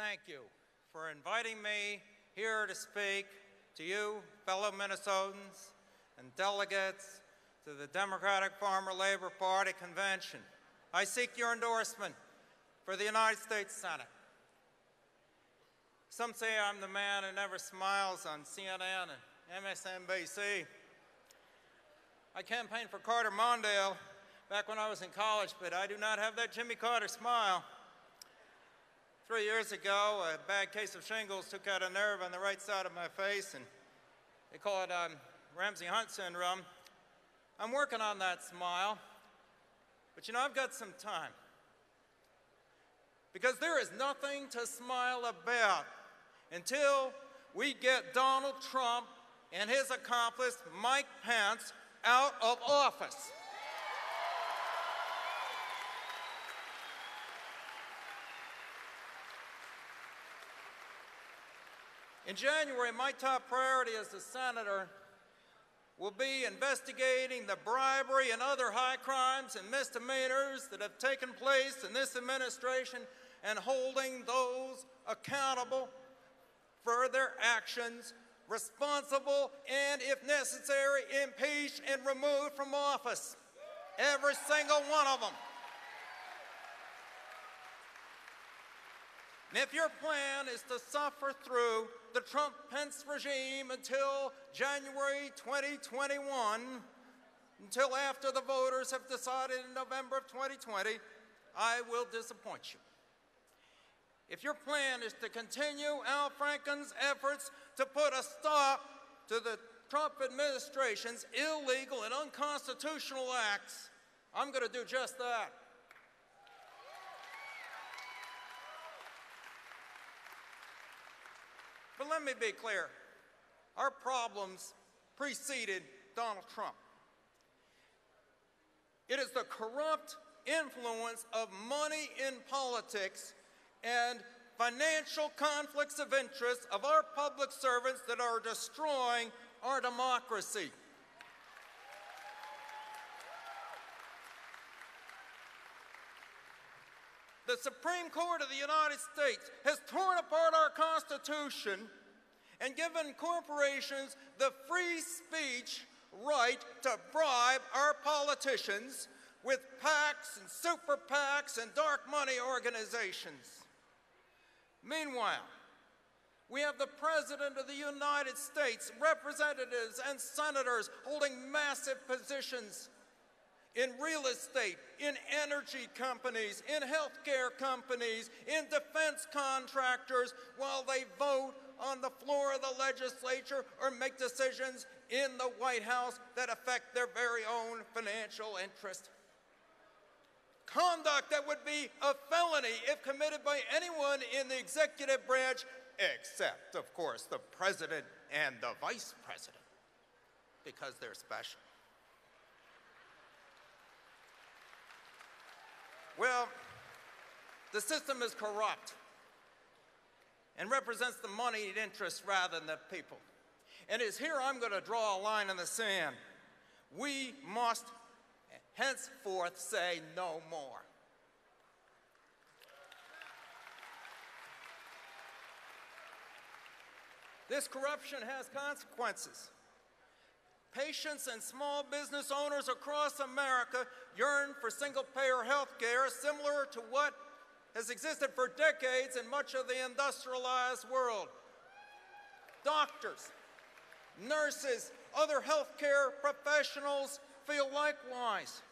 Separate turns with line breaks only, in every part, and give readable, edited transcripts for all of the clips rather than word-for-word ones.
thank you for inviting me here to speak to you, fellow Minnesotans and delegates to the Democratic Farmer Labor Party Convention. I seek your endorsement for the United States Senate. Some say I'm the man who never smiles on CNN and MSNBC. I campaigned for Carter Mondale back when I was in college, but I do not have that Jimmy Carter smile. 3 years ago, a bad case of shingles took out a nerve on the right side of my face, and they call it Ramsay-Hunt syndrome. I'm working on that smile, but you know, I've got some time. Because there is nothing to smile about until we get Donald Trump and his accomplice, Mike Pence, out of office. In January, my top priority as a senator will be investigating the bribery and other high crimes and misdemeanors that have taken place in this administration and holding those accountable for their actions, responsible, and, if necessary, impeached and removed from office. Every single one of them. And if your plan is to suffer through the Trump-Pence regime until January 2021, until after the voters have decided in November of 2020, I will disappoint you. If your plan is to continue Al Franken's efforts to put a stop to the Trump administration's illegal and unconstitutional acts, I'm going to do just that. But let me be clear, our problems preceded Donald Trump. It is the corrupt influence of money in politics and financial conflicts of interest of our public servants that are destroying our democracy. The Supreme Court of the United States has torn apart our Constitution and given corporations the free speech right to bribe our politicians with PACs and super PACs and dark money organizations. Meanwhile, we have the President of the United States, representatives and senators holding massive positions in real estate, in energy companies, in healthcare companies, in defense contractors, while they vote on the floor of the legislature or make decisions in the White House that affect their very own financial interest. Conduct that would be a felony if committed by anyone in the executive branch, except, of course, the president and the vice president, because they're special. Well, the system is corrupt and represents the moneyed interests rather than the people. And it's here I'm going to draw a line in the sand. We must henceforth say no more. This corruption has consequences. Patients and small business owners across America yearn for single-payer health care similar to what has existed for decades in much of the industrialized world. Doctors, nurses, other healthcare professionals feel likewise.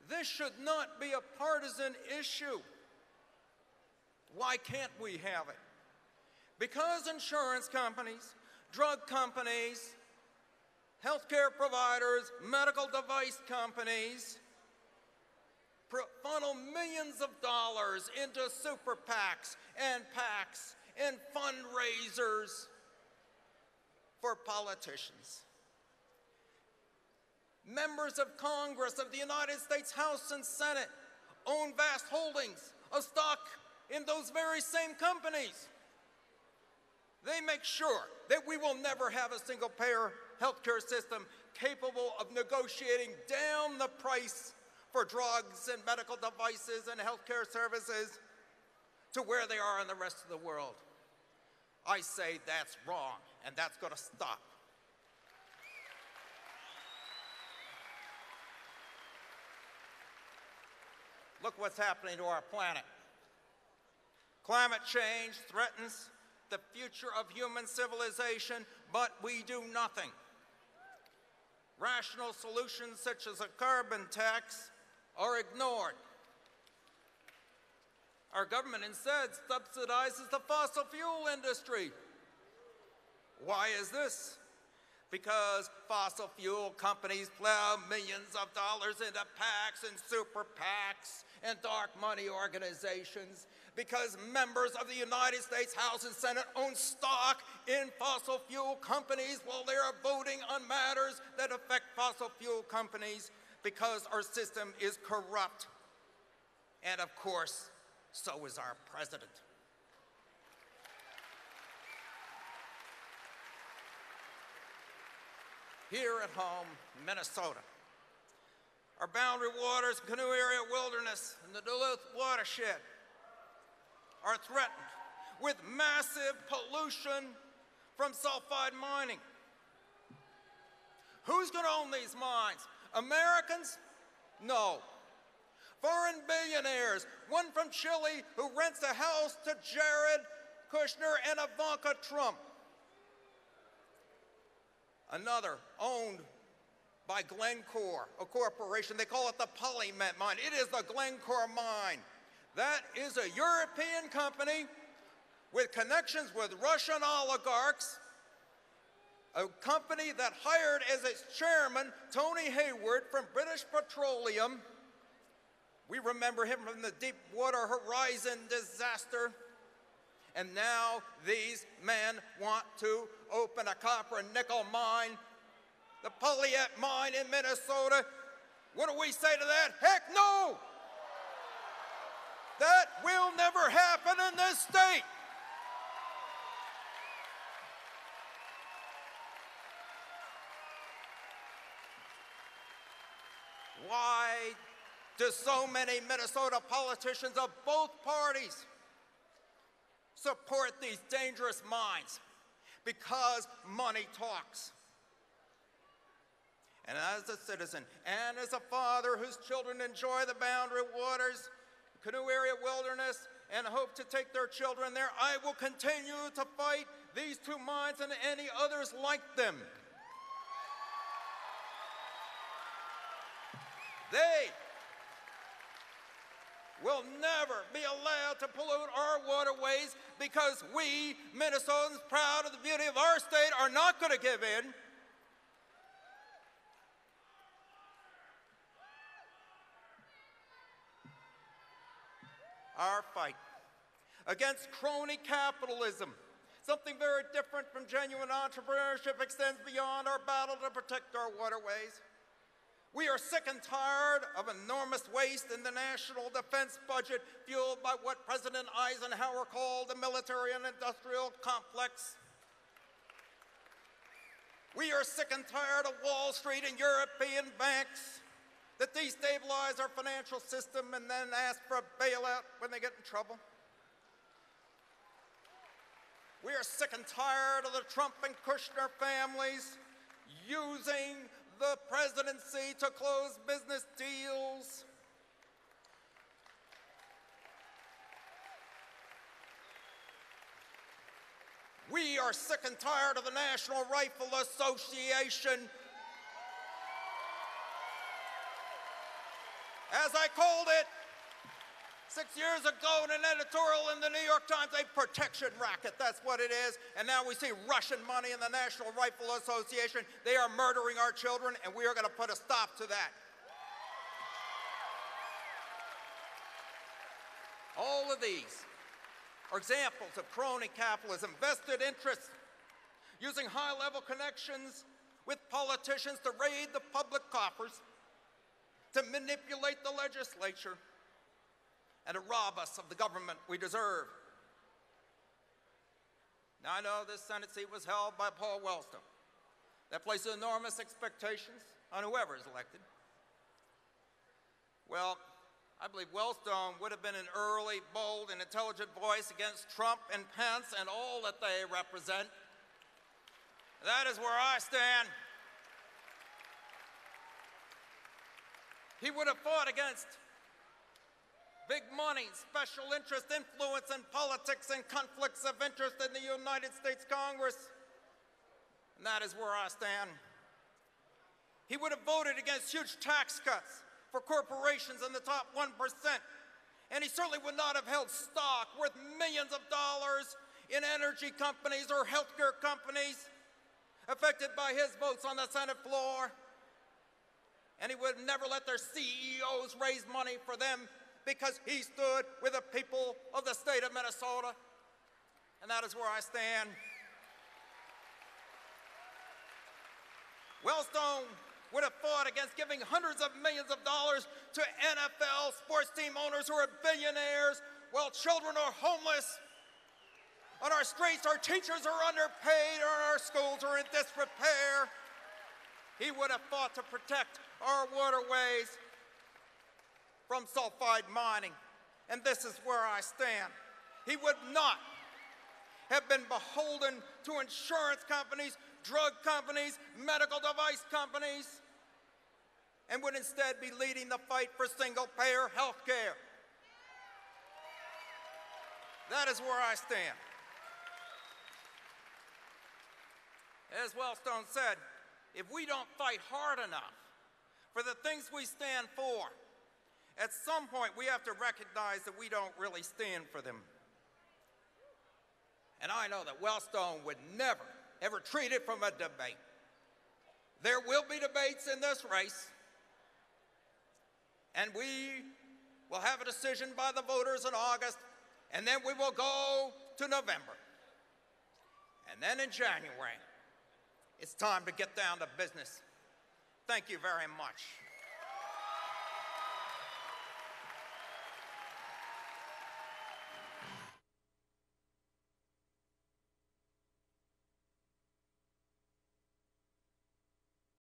This should not be a partisan issue. Why can't we have it? Because insurance companies, drug companies, healthcare providers, medical device companies funnel millions of dollars into super PACs and PACs and fundraisers for politicians. Members of Congress of the United States House and Senate own vast holdings of stock in those very same companies. They make sure that we will never have a single-payer healthcare system capable of negotiating down the price for drugs and medical devices and healthcare services. to where they are in the rest of the world. I say that's wrong, and that's going to stop. Look what's happening to our planet. Climate change threatens the future of human civilization, but we do nothing. Rational solutions such as a carbon tax are ignored. Our government instead subsidizes the fossil fuel industry. Why is this? Because fossil fuel companies plow millions of dollars into PACs and super PACs and dark money organizations, because members of the United States House and Senate own stock in fossil fuel companies while they are voting on matters that affect fossil fuel companies, because our system is corrupt. And of course, so is our president. Here at home, Minnesota, our boundary waters, canoe area wilderness, and the Duluth watershed are threatened with massive pollution from sulfide mining. Who's going to own these mines? Americans? No. Foreign billionaires, one from Chile who rents a house to Jared Kushner and Ivanka Trump. Another owned by Glencore, a corporation. They call it the Polymet mine. It is the Glencore mine. That is a European company with connections with Russian oligarchs, a company that hired as its chairman Tony Hayward from British Petroleum. We remember him from the Deepwater Horizon disaster. And now these men want to open a copper and nickel mine, the Polyet mine in Minnesota. What do we say to that? Heck no! That will never happen in this state. Why do so many Minnesota politicians of both parties support these dangerous mines? Because money talks. And as a citizen and as a father whose children enjoy the boundary waters, canoe area wilderness, and hope to take their children there, I will continue to fight these two mines and any others like them. They will never be allowed to pollute our waterways, because we, Minnesotans, proud of the beauty of our state, are not going to give in. Our fight against crony capitalism, something very different from genuine entrepreneurship, extends beyond our battle to protect our waterways. We are sick and tired of enormous waste in the national defense budget, fueled by what President Eisenhower called the military and industrial complex. We are sick and tired of Wall Street and European banks that destabilize our financial system and then ask for a bailout when they get in trouble. We are sick and tired of the Trump and Kushner families using the presidency to close business deals. We are sick and tired of the National Rifle Association, as I called it 6 years ago in an editorial in the New York Times, a protection racket. That's what it is. And now we see Russian money in the National Rifle Association. They are murdering our children, and we are going to put a stop to that. All of these are examples of crony capitalism, vested interests, using high-level connections with politicians to raid the public coffers, to manipulate the legislature, and to rob us of the government we deserve. Now, I know this Senate seat was held by Paul Wellstone. That places enormous expectations on whoever is elected. Well, I believe Wellstone would have been an early, bold, and intelligent voice against Trump and Pence and all that they represent. That is where I stand. He would have fought against big money, special interest, influence in politics, and conflicts of interest in the United States Congress. And that is where I stand. He would have voted against huge tax cuts for corporations in the top 1%. And he certainly would not have held stock worth millions of dollars in energy companies or healthcare companies affected by his votes on the Senate floor. And he would never let their CEOs raise money for them because he stood with the people of the state of Minnesota. And that is where I stand. Wellstone would have fought against giving hundreds of millions of dollars to NFL sports team owners who are billionaires while children are homeless. On our streets, our teachers are underpaid, or our schools are in disrepair. He would have fought to protect our waterways from sulfide mining. And this is where I stand. He would not have been beholden to insurance companies, drug companies, medical device companies, and would instead be leading the fight for single-payer health care. That is where I stand. As Wellstone said, if we don't fight hard enough for the things we stand for, at some point we have to recognize that we don't really stand for them. And I know that Wellstone would never, ever treat it from a debate. There will be debates in this race, and we will have a decision by the voters in August, and then we will go to November. And then in January, it's time to get down to business. Thank you very much.